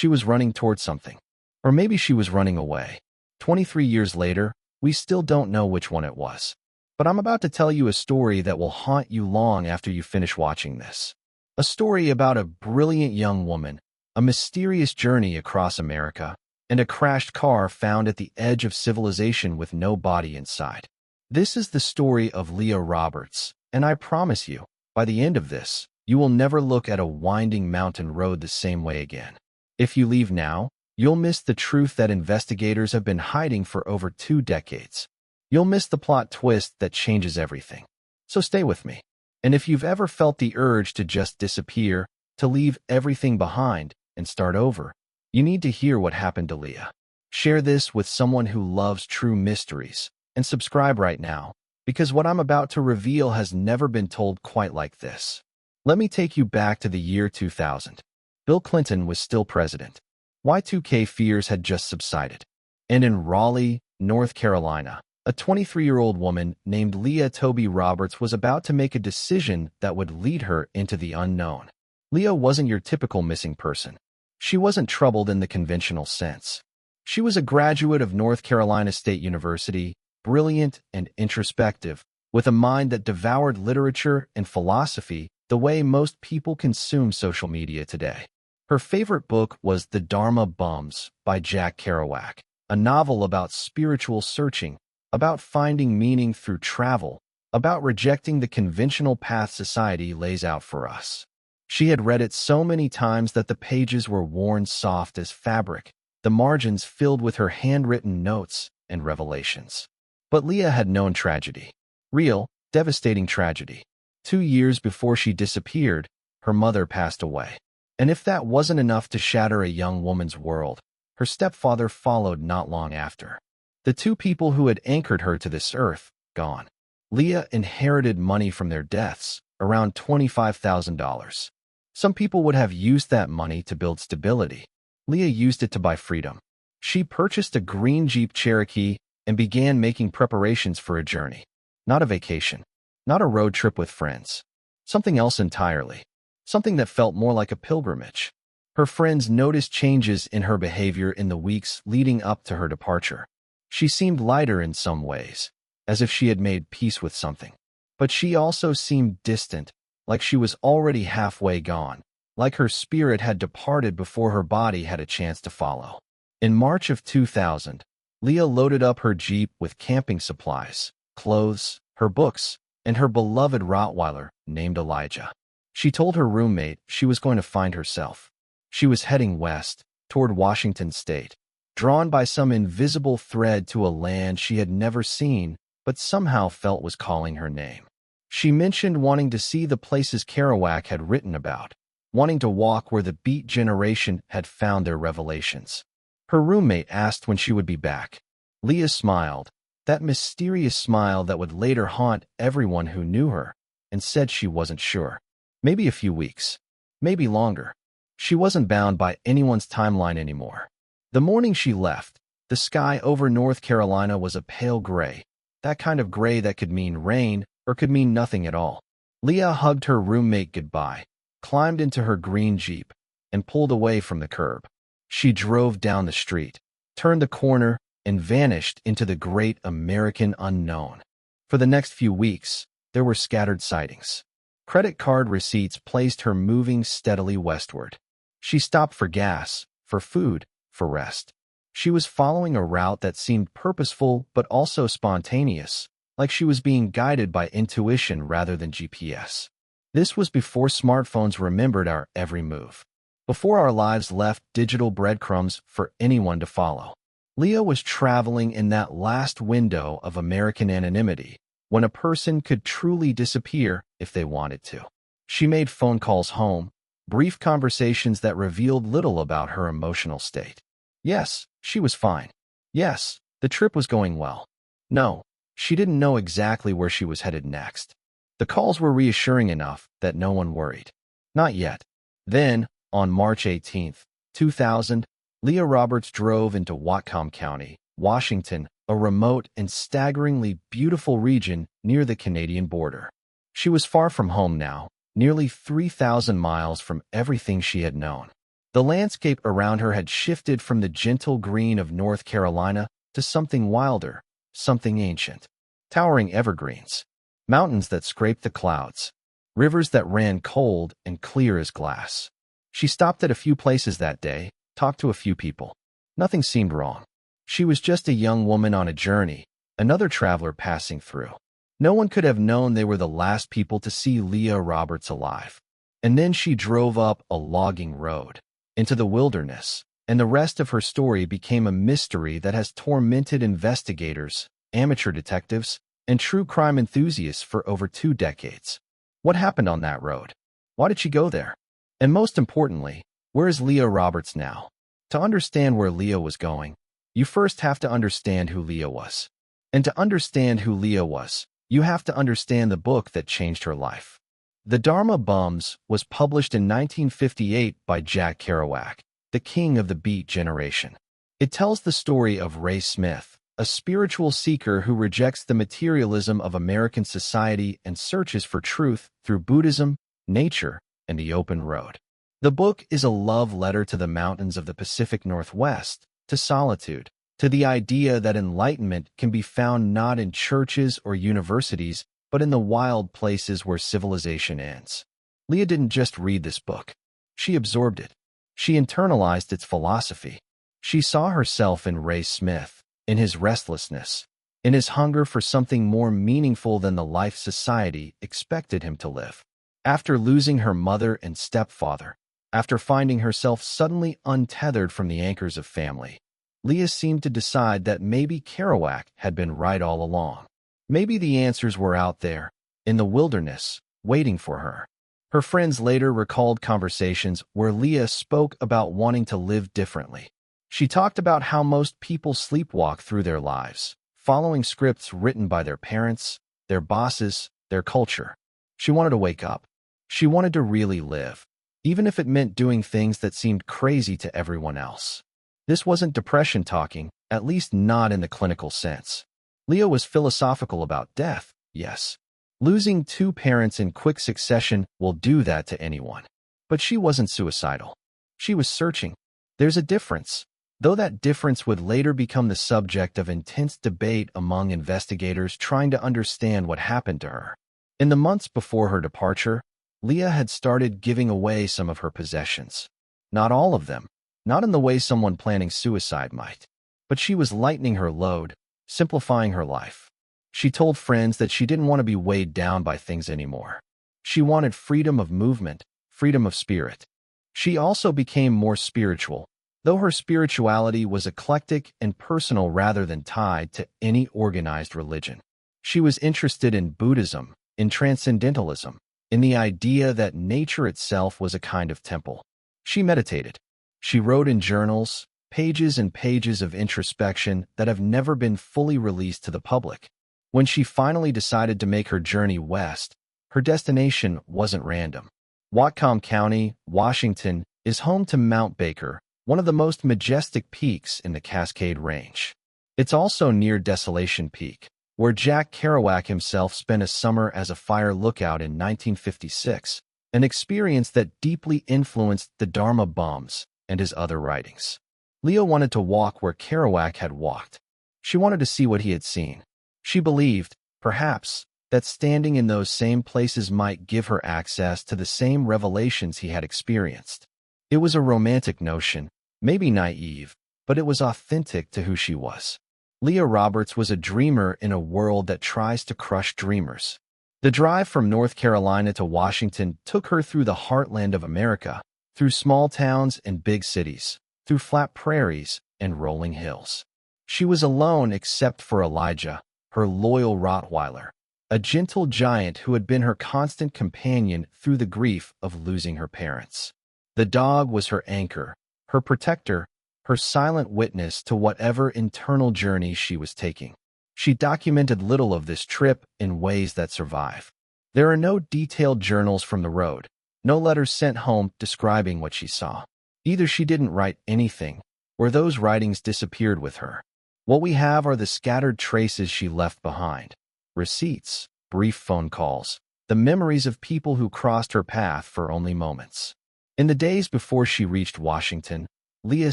She was running towards something. Or maybe she was running away. 23 years later, we still don't know which one it was. But I'm about to tell you a story that will haunt you long after you finish watching this. A story about a brilliant young woman, a mysterious journey across America, and a crashed car found at the edge of civilization with no body inside. This is the story of Leah Roberts, and I promise you, by the end of this, you will never look at a winding mountain road the same way again. If you leave now, you'll miss the truth that investigators have been hiding for over 2 decades. You'll miss the plot twist that changes everything. So stay with me. And if you've ever felt the urge to just disappear, to leave everything behind and start over, you need to hear what happened to Leah. Share this with someone who loves true mysteries, and subscribe right now, because what I'm about to reveal has never been told quite like this. Let me take you back to the year 2000. Bill Clinton was still president. Y2K fears had just subsided. And in Raleigh, North Carolina, a 23-year-old woman named Leah Toby Roberts was about to make a decision that would lead her into the unknown. Leah wasn't your typical missing person. She wasn't troubled in the conventional sense. She was a graduate of North Carolina State University, brilliant and introspective, with a mind that devoured literature and philosophy the way most people consume social media today. Her favorite book was The Dharma Bums by Jack Kerouac, a novel about spiritual searching, about finding meaning through travel, about rejecting the conventional path society lays out for us. She had read it so many times that the pages were worn soft as fabric, the margins filled with her handwritten notes and revelations. But Leah had known tragedy. Real, devastating tragedy. 2 years before she disappeared, her mother passed away. And if that wasn't enough to shatter a young woman's world, her stepfather followed not long after. The 2 people who had anchored her to this earth, gone. Leah inherited money from their deaths, around $25,000. Some people would have used that money to build stability. Leah used it to buy freedom. She purchased a green Jeep Cherokee and began making preparations for a journey. Not a vacation. Not a road trip with friends. Something else entirely. Something that felt more like a pilgrimage. Her friends noticed changes in her behavior in the weeks leading up to her departure. She seemed lighter in some ways, as if she had made peace with something. But she also seemed distant, like she was already halfway gone, like her spirit had departed before her body had a chance to follow. In March of 2000, Leah loaded up her Jeep with camping supplies, clothes, her books, and her beloved rottweiler named Elijah. She told her roommate she was going to find herself. She was heading west, toward Washington State, drawn by some invisible thread to a land she had never seen but somehow felt was calling her name. She mentioned wanting to see the places Kerouac had written about, wanting to walk where the Beat Generation had found their revelations. Her roommate asked when she would be back. Leah smiled, that mysterious smile that would later haunt everyone who knew her, and said she wasn't sure. Maybe a few weeks. Maybe longer. She wasn't bound by anyone's timeline anymore. The morning she left, the sky over North Carolina was a pale gray, that kind of gray that could mean rain or could mean nothing at all. Leah hugged her roommate goodbye, climbed into her green Jeep, and pulled away from the curb. She drove down the street, turned the corner, and vanished into the great American unknown. For the next few weeks, there were scattered sightings. Credit card receipts placed her moving steadily westward. She stopped for gas, for food, for rest. She was following a route that seemed purposeful but also spontaneous, like she was being guided by intuition rather than GPS. This was before smartphones remembered our every move, before our lives left digital breadcrumbs for anyone to follow. Leah was traveling in that last window of American anonymity, when a person could truly disappear if they wanted to. She made phone calls home, brief conversations that revealed little about her emotional state. Yes, she was fine. Yes, the trip was going well. No, she didn't know exactly where she was headed next. The calls were reassuring enough that no one worried. Not yet. Then, on March 18, 2000, Leah Roberts drove into Whatcom County, Washington, a remote and staggeringly beautiful region near the Canadian border. She was far from home now, nearly 3,000 miles from everything she had known. The landscape around her had shifted from the gentle green of North Carolina to something wilder, something ancient. Towering evergreens, mountains that scraped the clouds, rivers that ran cold and clear as glass. She stopped at a few places that day, talked to a few people. Nothing seemed wrong. She was just a young woman on a journey, another traveler passing through. No one could have known they were the last people to see Leah Roberts alive. And then she drove up a logging road, into the wilderness, and the rest of her story became a mystery that has tormented investigators, amateur detectives, and true crime enthusiasts for over 2 decades. What happened on that road? Why did she go there? And most importantly, where is Leah Roberts now? To understand where Leah was going, you first have to understand who Leah was. And to understand who Leah was, you have to understand the book that changed her life. The Dharma Bums was published in 1958 by Jack Kerouac, the king of the Beat generation. It tells the story of Ray Smith, a spiritual seeker who rejects the materialism of American society and searches for truth through Buddhism, nature, and the open road. The book is a love letter to the mountains of the Pacific Northwest, to solitude, to the idea that enlightenment can be found not in churches or universities, but in the wild places where civilization ends. Leah didn't just read this book. She absorbed it. She internalized its philosophy. She saw herself in Ray Smith, in his restlessness, in his hunger for something more meaningful than the life society expected him to live. After losing her mother and stepfather, after finding herself suddenly untethered from the anchors of family, Leah seemed to decide that maybe Kerouac had been right all along. Maybe the answers were out there, in the wilderness, waiting for her. Her friends later recalled conversations where Leah spoke about wanting to live differently. She talked about how most people sleepwalk through their lives, following scripts written by their parents, their bosses, their culture. She wanted to wake up. She wanted to really live, even if it meant doing things that seemed crazy to everyone else. This wasn't depression talking, at least not in the clinical sense. Leah was philosophical about death, yes. Losing 2 parents in quick succession will do that to anyone. But she wasn't suicidal. She was searching. There's a difference, though that difference would later become the subject of intense debate among investigators trying to understand what happened to her. In the months before her departure, Leah had started giving away some of her possessions. Not all of them, not in the way someone planning suicide might. But she was lightening her load, simplifying her life. She told friends that she didn't want to be weighed down by things anymore. She wanted freedom of movement, freedom of spirit. She also became more spiritual, though her spirituality was eclectic and personal rather than tied to any organized religion. She was interested in Buddhism, in transcendentalism, in the idea that nature itself was a kind of temple. She meditated. She wrote in journals, pages and pages of introspection that have never been fully released to the public. When she finally decided to make her journey west, her destination wasn't random. Whatcom County, Washington, is home to Mount Baker, one of the most majestic peaks in the Cascade Range. It's also near Desolation Peak, where Jack Kerouac himself spent a summer as a fire lookout in 1956, an experience that deeply influenced the Dharma Bums and his other writings. Leah wanted to walk where Kerouac had walked. She wanted to see what he had seen. She believed, perhaps, that standing in those same places might give her access to the same revelations he had experienced. It was a romantic notion, maybe naive, but it was authentic to who she was. Leah Roberts was a dreamer in a world that tries to crush dreamers. The drive from North Carolina to Washington took her through the heartland of America, through small towns and big cities, through flat prairies and rolling hills. She was alone except for Elijah, her loyal rottweiler, a gentle giant who had been her constant companion through the grief of losing her parents. The dog was her anchor, her protector, her silent witness to whatever internal journey she was taking. She documented little of this trip in ways that survive. There are no detailed journals from the road, no letters sent home describing what she saw. Either she didn't write anything, or those writings disappeared with her. What we have are the scattered traces she left behind. Receipts, brief phone calls, the memories of people who crossed her path for only moments. In the days before she reached Washington, Leah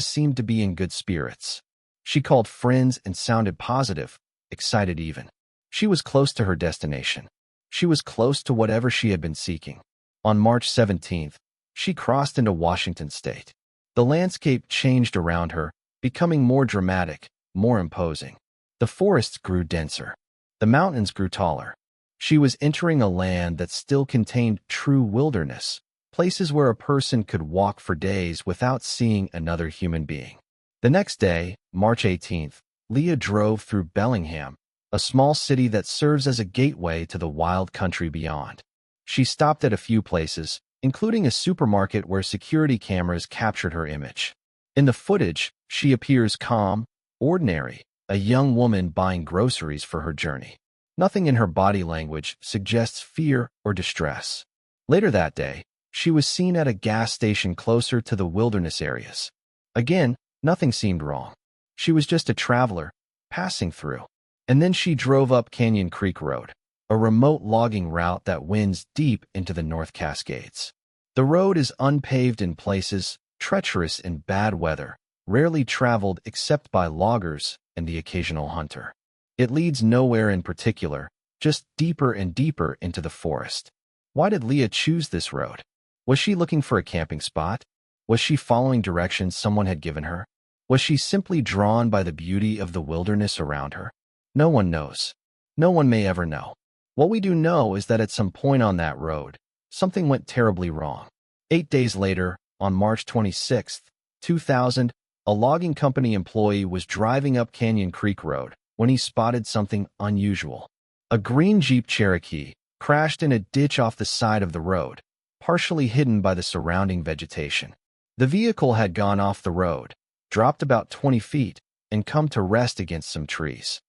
seemed to be in good spirits. She called friends and sounded positive, excited even. She was close to her destination. She was close to whatever she had been seeking. On March 17th, she crossed into Washington state. The landscape changed around her, becoming more dramatic, more imposing. The forests grew denser. The mountains grew taller. She was entering a land that still contained true wilderness, places where a person could walk for days without seeing another human being. The next day, March 18th, Leah drove through Bellingham, a small city that serves as a gateway to the wild country beyond. She stopped at a few places, including a supermarket where security cameras captured her image. In the footage, she appears calm, ordinary, a young woman buying groceries for her journey. Nothing in her body language suggests fear or distress. Later that day, she was seen at a gas station closer to the wilderness areas. Again, nothing seemed wrong. She was just a traveler, passing through. And then she drove up Canyon Creek Road, a remote logging route that winds deep into the North Cascades. The road is unpaved in places, treacherous in bad weather, rarely traveled except by loggers and the occasional hunter. It leads nowhere in particular, just deeper and deeper into the forest. Why did Leah choose this road? Was she looking for a camping spot? Was she following directions someone had given her? Was she simply drawn by the beauty of the wilderness around her? No one knows. No one may ever know. What we do know is that at some point on that road, something went terribly wrong. 8 days later, on March 26, 2000, a logging company employee was driving up Canyon Creek Road when he spotted something unusual. A green Jeep Cherokee crashed in a ditch off the side of the road, partially hidden by the surrounding vegetation. The vehicle had gone off the road, dropped about 20 feet, and come to rest against some trees.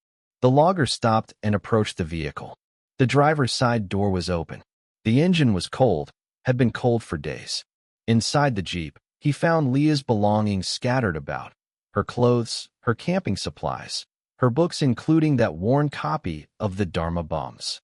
The logger stopped and approached the vehicle. The driver's side door was open. The engine was cold, had been cold for days. Inside the Jeep, he found Leah's belongings scattered about. Her clothes, her camping supplies, her books including that worn copy of the Dharma Bums.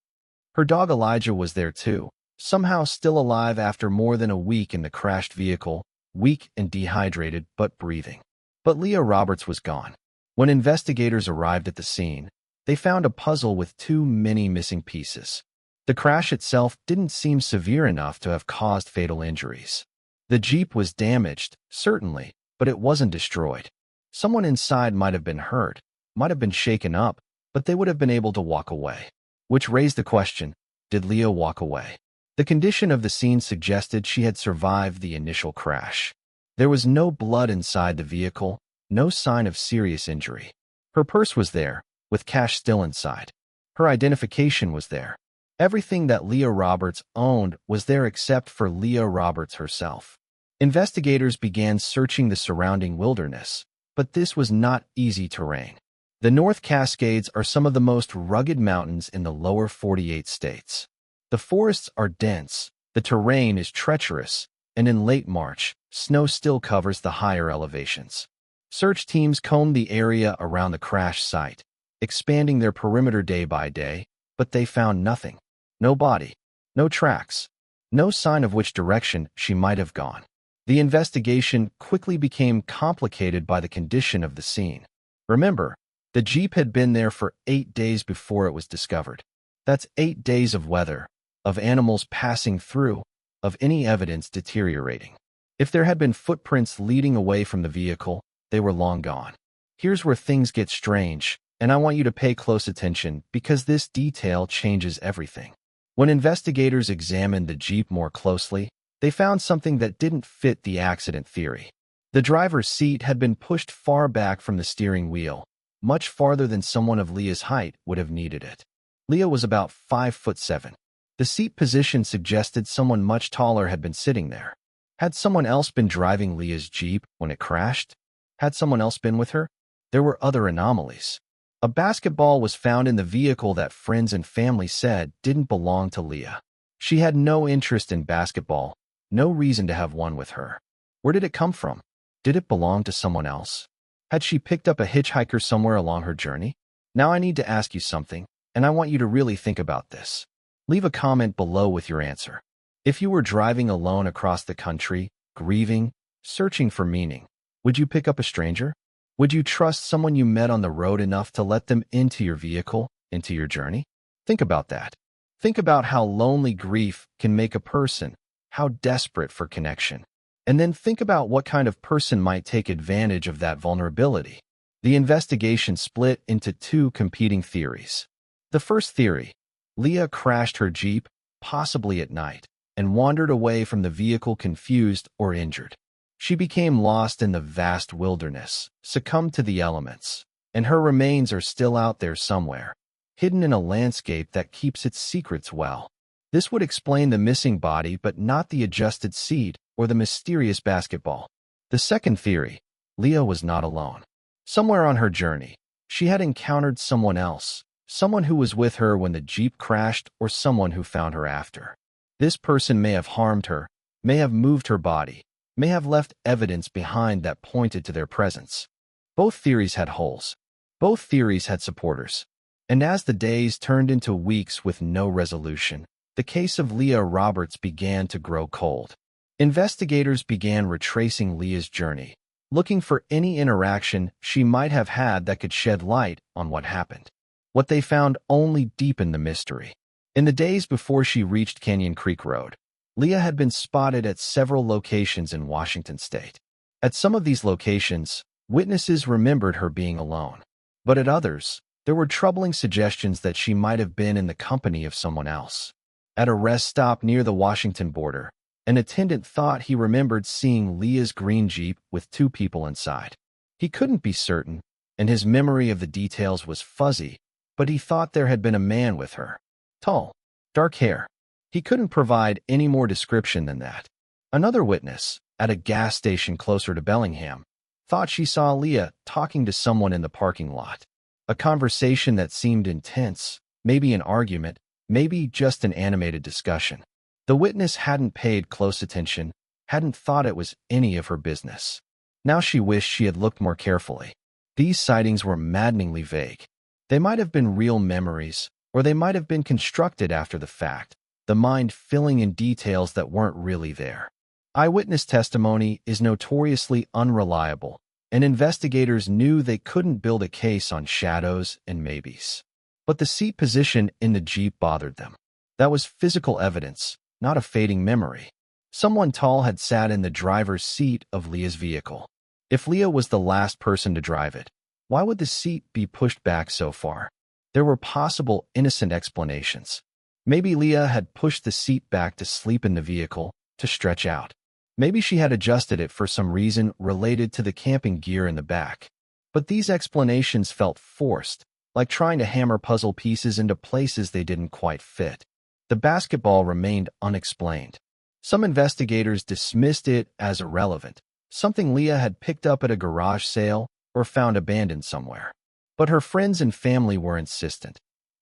Her dog Elijah was there too, somehow still alive after more than a week in the crashed vehicle, weak and dehydrated but breathing. But Leah Roberts was gone. When investigators arrived at the scene, they found a puzzle with too many missing pieces. The crash itself didn't seem severe enough to have caused fatal injuries. The Jeep was damaged, certainly, but it wasn't destroyed. Someone inside might have been hurt, might have been shaken up, but they would have been able to walk away. Which raised the question, did Leah walk away? The condition of the scene suggested she had survived the initial crash. There was no blood inside the vehicle, no sign of serious injury. Her purse was there, with cash still inside. Her identification was there. Everything that Leah Roberts owned was there except for Leah Roberts herself. Investigators began searching the surrounding wilderness, but this was not easy terrain. The North Cascades are some of the most rugged mountains in the lower 48 states. The forests are dense, the terrain is treacherous, and in late March, snow still covers the higher elevations. Search teams combed the area around the crash site, expanding their perimeter day by day, but they found nothing. No body, no tracks, no sign of which direction she might have gone. The investigation quickly became complicated by the condition of the scene. Remember, the Jeep had been there for 8 days before it was discovered. That's 8 days of weather, of animals passing through, of any evidence deteriorating. If there had been footprints leading away from the vehicle, they were long gone. Here's where things get strange, and I want you to pay close attention because this detail changes everything. When investigators examined the Jeep more closely, they found something that didn't fit the accident theory. The driver's seat had been pushed far back from the steering wheel, much farther than someone of Leah's height would have needed it. Leah was about 5'7". The seat position suggested someone much taller had been sitting there. Had someone else been driving Leah's Jeep when it crashed? Had someone else been with her? There were other anomalies. A basketball was found in the vehicle that friends and family said didn't belong to Leah. She had no interest in basketball, no reason to have one with her. Where did it come from? Did it belong to someone else? Had she picked up a hitchhiker somewhere along her journey? Now I need to ask you something, and I want you to really think about this. Leave a comment below with your answer. If you were driving alone across the country, grieving, searching for meaning. Would you pick up a stranger? Would you trust someone you met on the road enough to let them into your vehicle, into your journey? Think about that. Think about how lonely grief can make a person, how desperate for connection. And then think about what kind of person might take advantage of that vulnerability. The investigation split into two competing theories. The first theory: Leah crashed her Jeep, possibly at night, and wandered away from the vehicle confused or injured. She became lost in the vast wilderness, succumbed to the elements, and her remains are still out there somewhere, hidden in a landscape that keeps its secrets well. This would explain the missing body but not the adjusted seat or the mysterious basketball. The second theory: Leah was not alone. Somewhere on her journey, she had encountered someone else, someone who was with her when the Jeep crashed or someone who found her after. This person may have harmed her, may have moved her body, may have left evidence behind that pointed to their presence. Both theories had holes. Both theories had supporters. And as the days turned into weeks with no resolution, the case of Leah Roberts began to grow cold. Investigators began retracing Leah's journey, looking for any interaction she might have had that could shed light on what happened. What they found only deepened the mystery. In the days before she reached Canyon Creek Road, Leah had been spotted at several locations in Washington state. At some of these locations, witnesses remembered her being alone. But at others, there were troubling suggestions that she might have been in the company of someone else. At a rest stop near the Washington border, an attendant thought he remembered seeing Leah's green Jeep with two people inside. He couldn't be certain, and his memory of the details was fuzzy, but he thought there had been a man with her. Tall, dark hair. He couldn't provide any more description than that. Another witness, at a gas station closer to Bellingham, thought she saw Leah talking to someone in the parking lot. A conversation that seemed intense, maybe an argument, maybe just an animated discussion. The witness hadn't paid close attention, hadn't thought it was any of her business. Now she wished she had looked more carefully. These sightings were maddeningly vague. They might have been real memories, or they might have been constructed after the fact, the mind filling in details that weren't really there. Eyewitness testimony is notoriously unreliable, and investigators knew they couldn't build a case on shadows and maybes. But the seat position in the Jeep bothered them. That was physical evidence, not a fading memory. Someone tall had sat in the driver's seat of Leah's vehicle. If Leah was the last person to drive it, why would the seat be pushed back so far? There were possible innocent explanations. Maybe Leah had pushed the seat back to sleep in the vehicle, to stretch out. Maybe she had adjusted it for some reason related to the camping gear in the back. But these explanations felt forced, like trying to hammer puzzle pieces into places they didn't quite fit. The basketball remained unexplained. Some investigators dismissed it as irrelevant, something Leah had picked up at a garage sale or found abandoned somewhere. But her friends and family were insistent.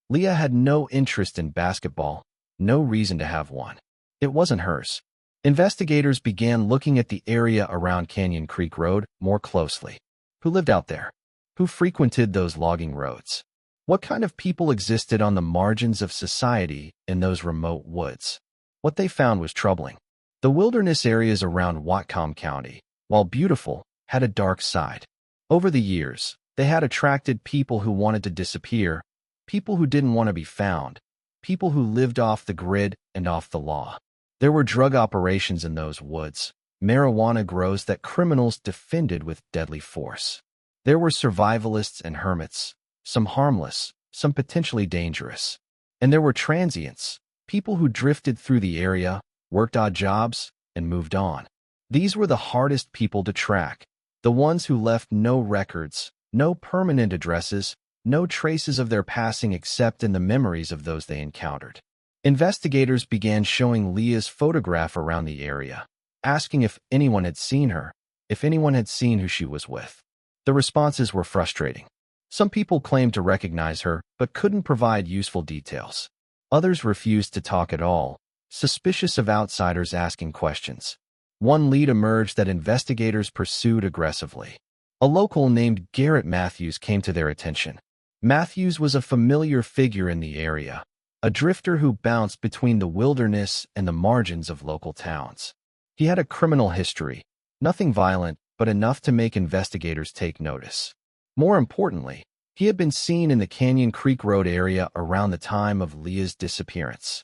Leah had no interest in basketball, no reason to have one. It wasn't hers. Investigators began looking at the area around Canyon Creek Road more closely. Who lived out there? Who frequented those logging roads? What kind of people existed on the margins of society in those remote woods? What they found was troubling. The wilderness areas around Whatcom County, while beautiful, had a dark side. Over the years, they had attracted people who wanted to disappear, people who didn't want to be found, people who lived off the grid and off the law. There were drug operations in those woods, marijuana grows that criminals defended with deadly force. There were survivalists and hermits, some harmless, some potentially dangerous. And there were transients, people who drifted through the area, worked odd jobs, and moved on. These were the hardest people to track, the ones who left no records, no permanent addresses, no traces of their passing except in the memories of those they encountered. Investigators began showing Leah's photograph around the area, asking if anyone had seen her, if anyone had seen who she was with. The responses were frustrating. Some people claimed to recognize her, but couldn't provide useful details. Others refused to talk at all, suspicious of outsiders asking questions. One lead emerged that investigators pursued aggressively. A local named Garrett Matthews came to their attention. Matthews was a familiar figure in the area, a drifter who bounced between the wilderness and the margins of local towns. He had a criminal history, nothing violent, but enough to make investigators take notice. More importantly, he had been seen in the Canyon Creek Road area around the time of Leah's disappearance.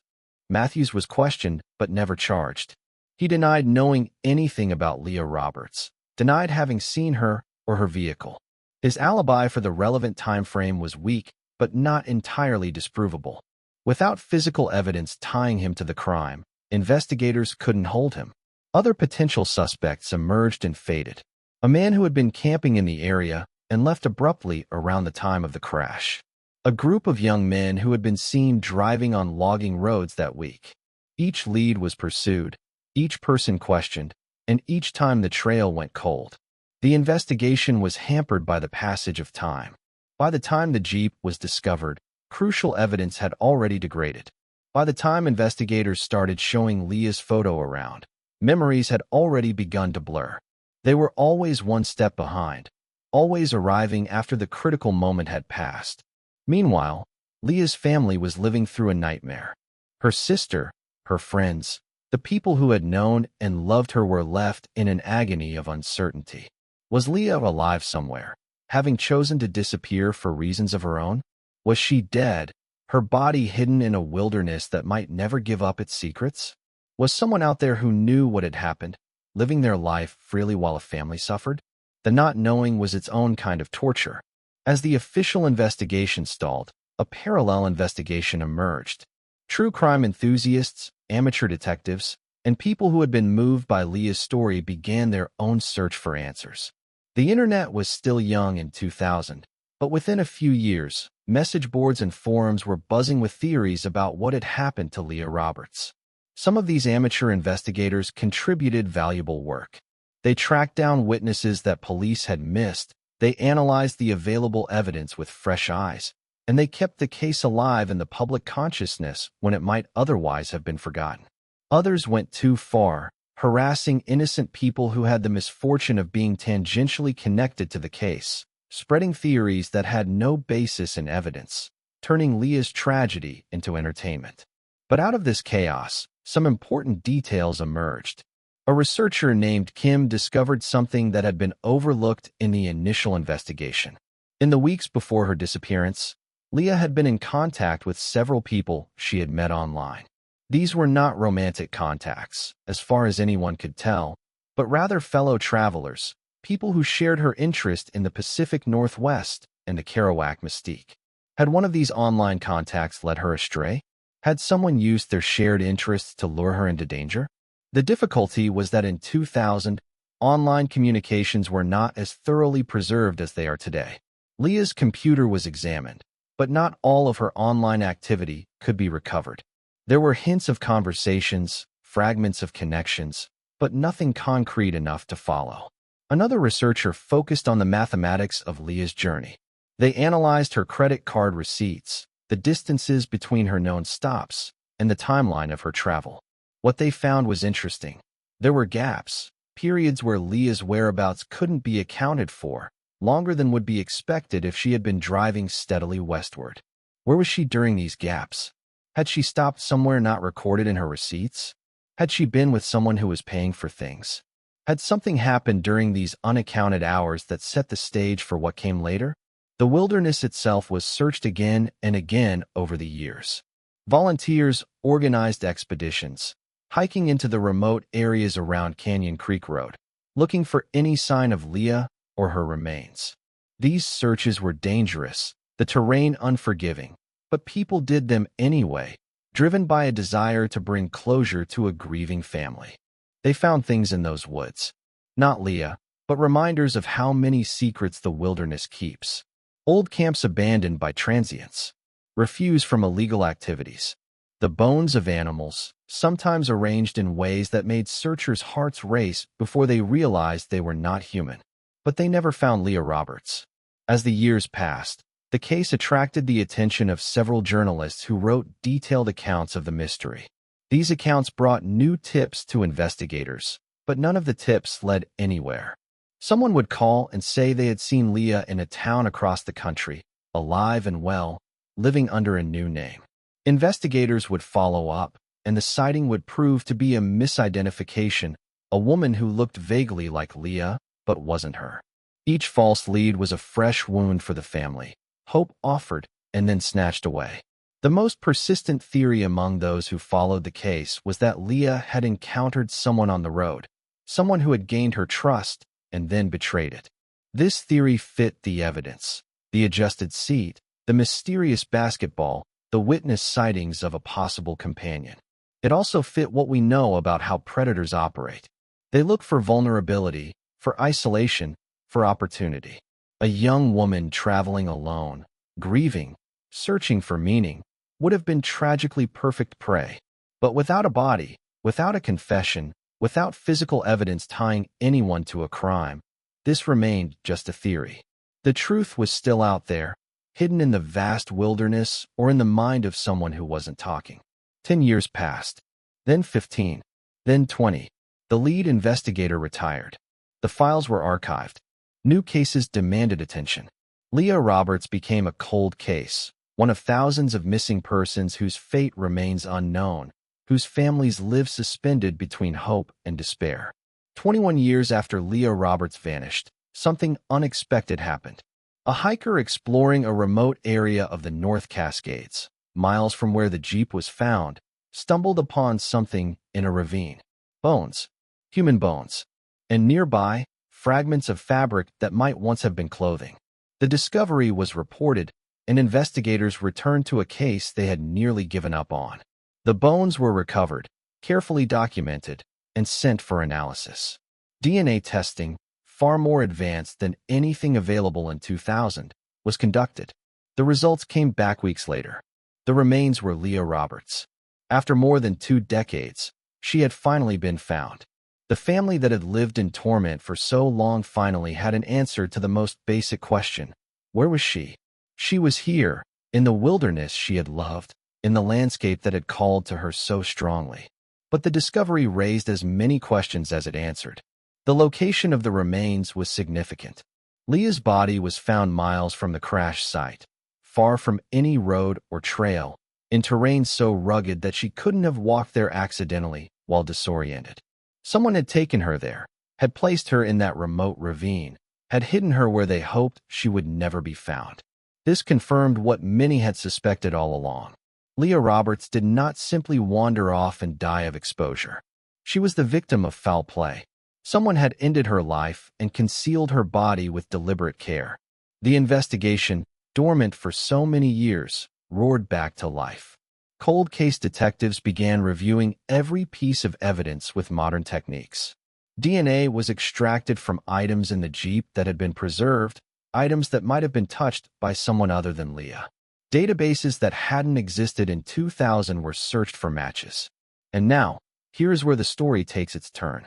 Matthews was questioned, but never charged. He denied knowing anything about Leah Roberts, denied having seen her or her vehicle. His alibi for the relevant time frame was weak, but not entirely disprovable. Without physical evidence tying him to the crime, investigators couldn't hold him. Other potential suspects emerged and faded. A man who had been camping in the area and left abruptly around the time of the crash. A group of young men who had been seen driving on logging roads that week. Each lead was pursued, each person questioned, and each time the trail went cold. The investigation was hampered by the passage of time. By the time the Jeep was discovered, crucial evidence had already degraded. By the time investigators started showing Leah's photo around, memories had already begun to blur. They were always one step behind, always arriving after the critical moment had passed. Meanwhile, Leah's family was living through a nightmare. Her sister, her friends, the people who had known and loved her were left in an agony of uncertainty. Was Leah alive somewhere, having chosen to disappear for reasons of her own? Was she dead, her body hidden in a wilderness that might never give up its secrets? Was someone out there who knew what had happened, living their life freely while a family suffered? The not knowing was its own kind of torture. As the official investigation stalled, a parallel investigation emerged. True crime enthusiasts, amateur detectives, and people who had been moved by Leah's story began their own search for answers. The internet was still young in 2000, but within a few years, message boards and forums were buzzing with theories about what had happened to Leah Roberts. Some of these amateur investigators contributed valuable work. They tracked down witnesses that police had missed, they analyzed the available evidence with fresh eyes, and they kept the case alive in the public consciousness when it might otherwise have been forgotten. Others went too far, harassing innocent people who had the misfortune of being tangentially connected to the case, spreading theories that had no basis in evidence, turning Leah's tragedy into entertainment. But out of this chaos, some important details emerged. A researcher named Kim discovered something that had been overlooked in the initial investigation. In the weeks before her disappearance, Leah had been in contact with several people she had met online. These were not romantic contacts, as far as anyone could tell, but rather fellow travelers, people who shared her interest in the Pacific Northwest and the Kerouac mystique. Had one of these online contacts led her astray? Had someone used their shared interests to lure her into danger? The difficulty was that in 2000, online communications were not as thoroughly preserved as they are today. Leah's computer was examined, but not all of her online activity could be recovered. There were hints of conversations, fragments of connections, but nothing concrete enough to follow. Another researcher focused on the mathematics of Leah's journey. They analyzed her credit card receipts, the distances between her known stops, and the timeline of her travel. What they found was interesting. There were gaps, periods where Leah's whereabouts couldn't be accounted for, longer than would be expected if she had been driving steadily westward. Where was she during these gaps? Had she stopped somewhere not recorded in her receipts? Had she been with someone who was paying for things? Had something happened during these unaccounted hours that set the stage for what came later? The wilderness itself was searched again and again over the years. Volunteers organized expeditions, hiking into the remote areas around Canyon Creek Road, looking for any sign of Leah or her remains. These searches were dangerous, the terrain unforgiving, but people did them anyway, driven by a desire to bring closure to a grieving family. They found things in those woods. Not Leah, but reminders of how many secrets the wilderness keeps. Old camps abandoned by transients. Refuse from illegal activities. The bones of animals, sometimes arranged in ways that made searchers' hearts race before they realized they were not human. But they never found Leah Roberts. As the years passed, the case attracted the attention of several journalists who wrote detailed accounts of the mystery. These accounts brought new tips to investigators, but none of the tips led anywhere. Someone would call and say they had seen Leah in a town across the country, alive and well, living under a new name. Investigators would follow up, and the sighting would prove to be a misidentification a woman who looked vaguely like Leah, but wasn't her. Each false lead was a fresh wound for the family. Hope offered and then snatched away. The most persistent theory among those who followed the case was that Leah had encountered someone on the road, someone who had gained her trust and then betrayed it. This theory fit the evidence: the adjusted seat, the mysterious basketball, the witness sightings of a possible companion. It also fit what we know about how predators operate. They look for vulnerability, for isolation, for opportunity. A young woman traveling alone, grieving, searching for meaning, would have been tragically perfect prey. But without a body, without a confession, without physical evidence tying anyone to a crime, this remained just a theory. The truth was still out there, hidden in the vast wilderness or in the mind of someone who wasn't talking. 10 years passed, then 15, then 20. The lead investigator retired. The files were archived. New cases demanded attention. Leah Roberts became a cold case, one of thousands of missing persons whose fate remains unknown, whose families live suspended between hope and despair. 21 years after Leah Roberts vanished, something unexpected happened. A hiker exploring a remote area of the North Cascades, miles from where the Jeep was found, stumbled upon something in a ravine. Bones. Human bones. And nearby, fragments of fabric that might once have been clothing. The discovery was reported, and investigators returned to a case they had nearly given up on. The bones were recovered, carefully documented, and sent for analysis. DNA testing, far more advanced than anything available in 2000, was conducted. The results came back weeks later. The remains were Leah Roberts. After more than 2 decades, she had finally been found. The family that had lived in torment for so long finally had an answer to the most basic question. Where was she? She was here, in the wilderness she had loved, in the landscape that had called to her so strongly. But the discovery raised as many questions as it answered. The location of the remains was significant. Leah's body was found miles from the crash site, far from any road or trail, in terrain so rugged that she couldn't have walked there accidentally while disoriented. Someone had taken her there, had placed her in that remote ravine, had hidden her where they hoped she would never be found. This confirmed what many had suspected all along. Leah Roberts did not simply wander off and die of exposure. She was the victim of foul play. Someone had ended her life and concealed her body with deliberate care. The investigation, dormant for so many years, roared back to life. Cold case detectives began reviewing every piece of evidence with modern techniques. DNA was extracted from items in the Jeep that had been preserved, items that might have been touched by someone other than Leah. Databases that hadn't existed in 2000 were searched for matches. And now, here's where the story takes its turn.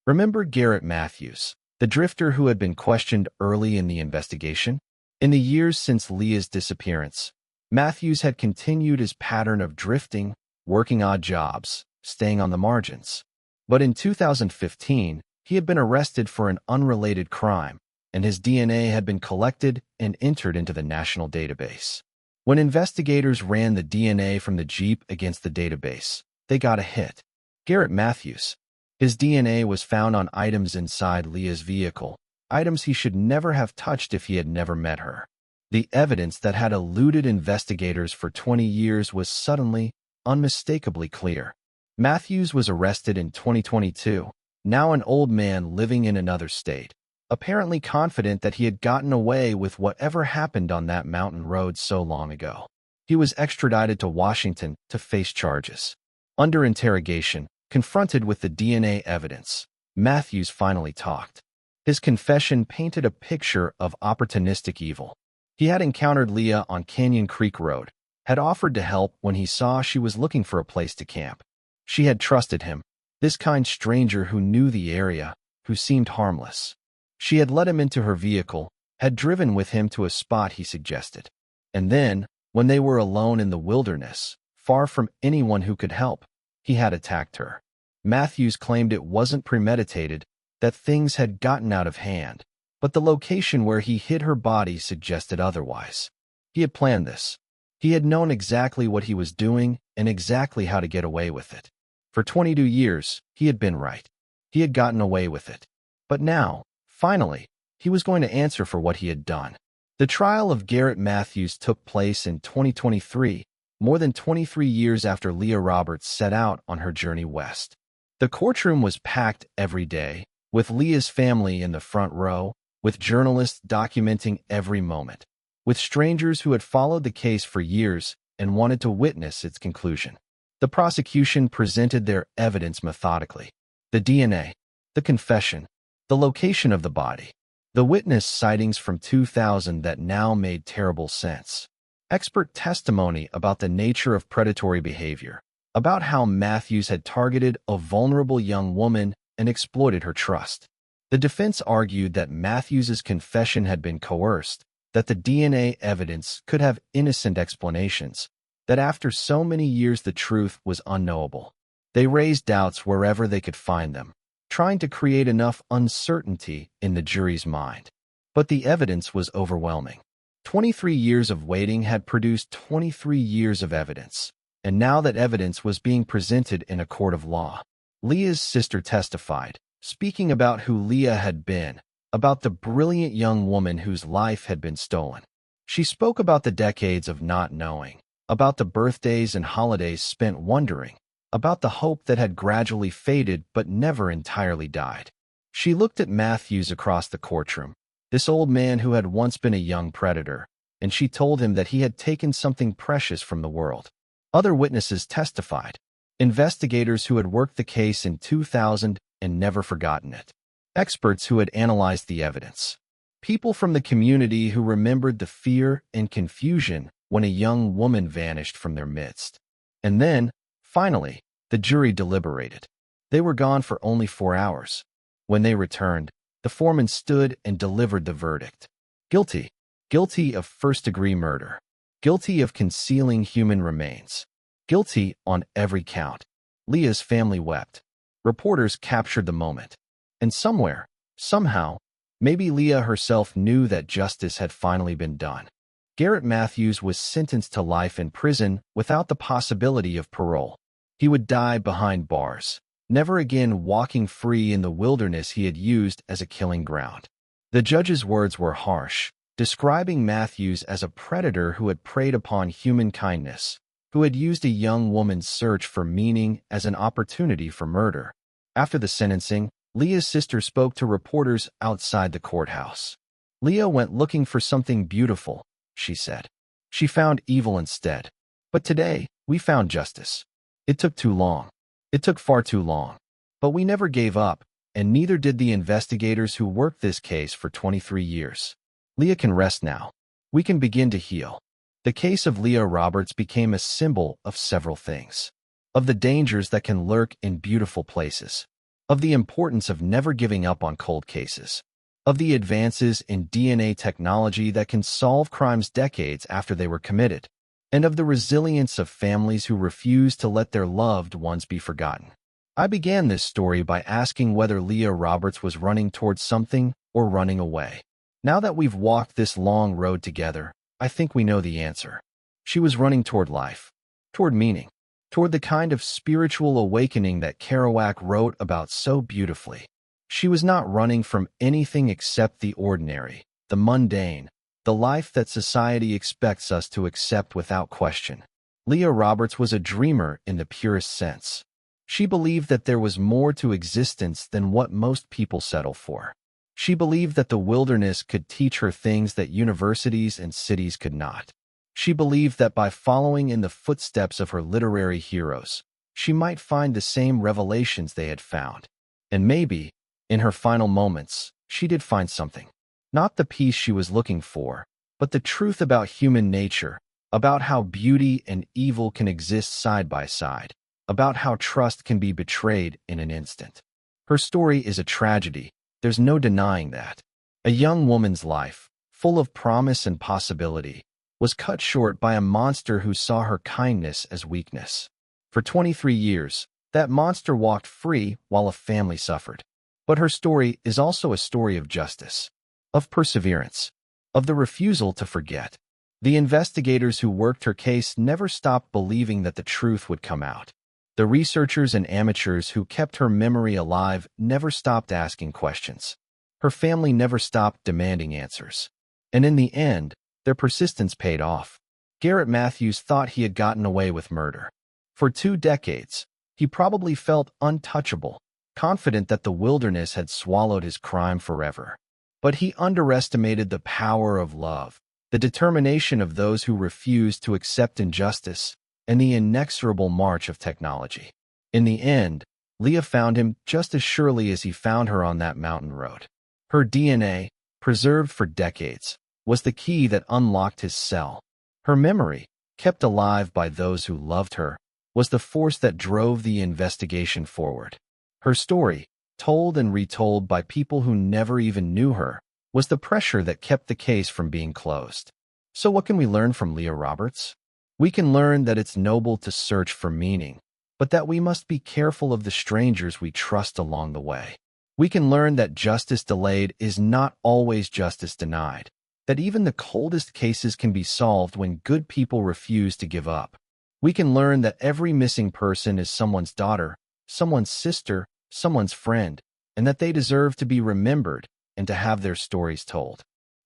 Remember Garrett Matthews, the drifter who had been questioned early in the investigation? In the years since Leah's disappearance, Matthews had continued his pattern of drifting, working odd jobs, staying on the margins. But in 2015, he had been arrested for an unrelated crime, and his DNA had been collected and entered into the national database. When investigators ran the DNA from the Jeep against the database, they got a hit. Garrett Matthews. His DNA was found on items inside Leah's vehicle, items he should never have touched if he had never met her. The evidence that had eluded investigators for 20 years was suddenly, unmistakably clear. Matthews was arrested in 2022, now an old man living in another state, apparently confident that he had gotten away with whatever happened on that mountain road so long ago. He was extradited to Washington to face charges. Under interrogation, confronted with the DNA evidence, Matthews finally talked. His confession painted a picture of opportunistic evil. He had encountered Leah on Canyon Creek Road, had offered to help when he saw she was looking for a place to camp. She had trusted him, this kind stranger who knew the area, who seemed harmless. She had let him into her vehicle, had driven with him to a spot he suggested. And then, when they were alone in the wilderness, far from anyone who could help, he had attacked her. Matthews claimed it wasn't premeditated, that things had gotten out of hand, but the location where he hid her body suggested otherwise. He had planned this. He had known exactly what he was doing and exactly how to get away with it. For 22 years, he had been right. He had gotten away with it. But now, finally, he was going to answer for what he had done. The trial of Garrett Matthews took place in 2023, more than 23 years after Leah Roberts set out on her journey west. The courtroom was packed every day, with Leah's family in the front row, with journalists documenting every moment, with strangers who had followed the case for years and wanted to witness its conclusion. The prosecution presented their evidence methodically. The DNA, the confession, the location of the body, the witness sightings from 2000 that now made terrible sense. Expert testimony about the nature of predatory behavior, about how Matthews had targeted a vulnerable young woman and exploited her trust. The defense argued that Matthews's confession had been coerced, that the DNA evidence could have innocent explanations, that after so many years the truth was unknowable. They raised doubts wherever they could find them, trying to create enough uncertainty in the jury's mind. But the evidence was overwhelming. 23 years of waiting had produced 23 years of evidence, and now that evidence was being presented in a court of law. Leah's sister testified, speaking about who Leah had been, about the brilliant young woman whose life had been stolen. She spoke about the decades of not knowing, about the birthdays and holidays spent wondering, about the hope that had gradually faded but never entirely died. She looked at Matthews across the courtroom, this old man who had once been a young predator, and she told him that he had taken something precious from the world. Other witnesses testified, investigators who had worked the case in 2000 and never forgotten it, experts who had analyzed the evidence, people from the community who remembered the fear and confusion when a young woman vanished from their midst. And then, finally, the jury deliberated. They were gone for only 4 hours. When they returned, the foreman stood and delivered the verdict. Guilty. Guilty of first-degree murder. Guilty of concealing human remains. Guilty on every count. Leah's family wept. Reporters captured the moment. And somewhere, somehow, maybe Leah herself knew that justice had finally been done. Garrett Matthews was sentenced to life in prison without the possibility of parole. He would die behind bars, never again walking free in the wilderness he had used as a killing ground. The judge's words were harsh, describing Matthews as a predator who had preyed upon human kindness, who had used a young woman's search for meaning as an opportunity for murder. After the sentencing, Leah's sister spoke to reporters outside the courthouse. Leah went looking for something beautiful, she said. She found evil instead. But today, we found justice. It took too long. It took far too long. But we never gave up, and neither did the investigators who worked this case for 23 years. Leah can rest now. We can begin to heal. The case of Leah Roberts became a symbol of several things. Of the dangers that can lurk in beautiful places. Of the importance of never giving up on cold cases. Of the advances in DNA technology that can solve crimes decades after they were committed. And of the resilience of families who refuse to let their loved ones be forgotten. I began this story by asking whether Leah Roberts was running towards something or running away. Now that we've walked this long road together, I think we know the answer. She was running toward life, toward meaning, toward the kind of spiritual awakening that Kerouac wrote about so beautifully. She was not running from anything except the ordinary, the mundane, the life that society expects us to accept without question. Leah Roberts was a dreamer in the purest sense. She believed that there was more to existence than what most people settle for. She believed that the wilderness could teach her things that universities and cities could not. She believed that by following in the footsteps of her literary heroes, she might find the same revelations they had found. And maybe, in her final moments, she did find something. Not the peace she was looking for, but the truth about human nature, about how beauty and evil can exist side by side, about how trust can be betrayed in an instant. Her story is a tragedy, there's no denying that. A young woman's life, full of promise and possibility, was cut short by a monster who saw her kindness as weakness. For 23 years, that monster walked free while a family suffered. But her story is also a story of justice, of perseverance, of the refusal to forget. The investigators who worked her case never stopped believing that the truth would come out. The researchers and amateurs who kept her memory alive never stopped asking questions. Her family never stopped demanding answers. And in the end, their persistence paid off. Garrett Matthews thought he had gotten away with murder. For 2 decades, he probably felt untouchable, confident that the wilderness had swallowed his crime forever. But he underestimated the power of love, the determination of those who refused to accept injustice, and the inexorable march of technology. In the end, Leah found him just as surely as he found her on that mountain road. Her DNA, preserved for decades, was the key that unlocked his cell. Her memory, kept alive by those who loved her, was the force that drove the investigation forward. Her story, told and retold by people who never even knew her, was the pressure that kept the case from being closed. So what can we learn from Leah Roberts? We can learn that it's noble to search for meaning, but that we must be careful of the strangers we trust along the way. We can learn that justice delayed is not always justice denied, that even the coldest cases can be solved when good people refuse to give up. We can learn that every missing person is someone's daughter, someone's sister, someone's friend, and that they deserve to be remembered and to have their stories told.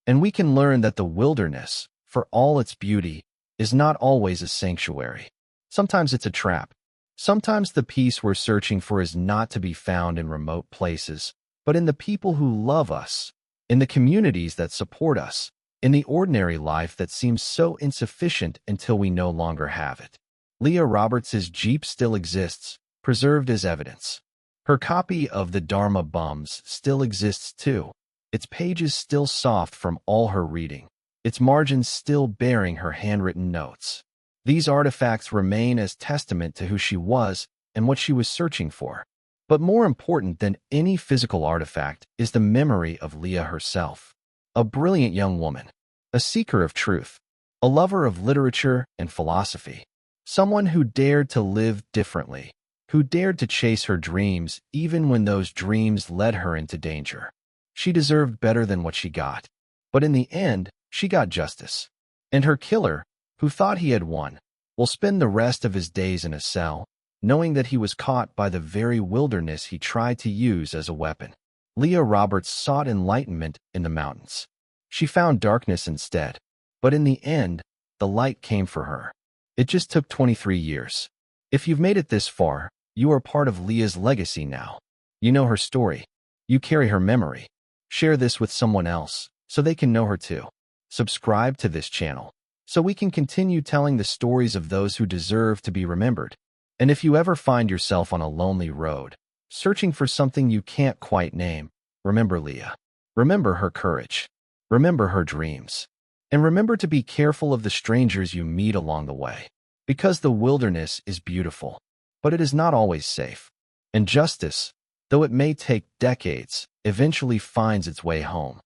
And we can learn that the wilderness, for all its beauty, is not always a sanctuary. Sometimes it's a trap. Sometimes the peace we're searching for is not to be found in remote places, but in the people who love us, in the communities that support us, in the ordinary life that seems so insufficient until we no longer have it. Leah Roberts' Jeep still exists, preserved as evidence. Her copy of the Dharma Bums still exists too, its pages still soft from all her reading, its margins still bearing her handwritten notes. These artifacts remain as testament to who she was and what she was searching for. But more important than any physical artifact is the memory of Leah herself. A brilliant young woman, a seeker of truth, a lover of literature and philosophy, someone who dared to live differently, who dared to chase her dreams even when those dreams led her into danger. She deserved better than what she got. But in the end, she got justice. And her killer, who thought he had won, will spend the rest of his days in a cell, knowing that he was caught by the very wilderness he tried to use as a weapon. Leah Roberts sought enlightenment in the mountains. She found darkness instead. But in the end, the light came for her. It just took 23 years. If you've made it this far, you are part of Leah's legacy now. You know her story. You carry her memory. Share this with someone else, so they can know her too. Subscribe to this channel, so we can continue telling the stories of those who deserve to be remembered. And if you ever find yourself on a lonely road, searching for something you can't quite name, remember Leah. Remember her courage. Remember her dreams. And remember to be careful of the strangers you meet along the way. Because the wilderness is beautiful, but it is not always safe. And justice, though it may take decades, eventually finds its way home.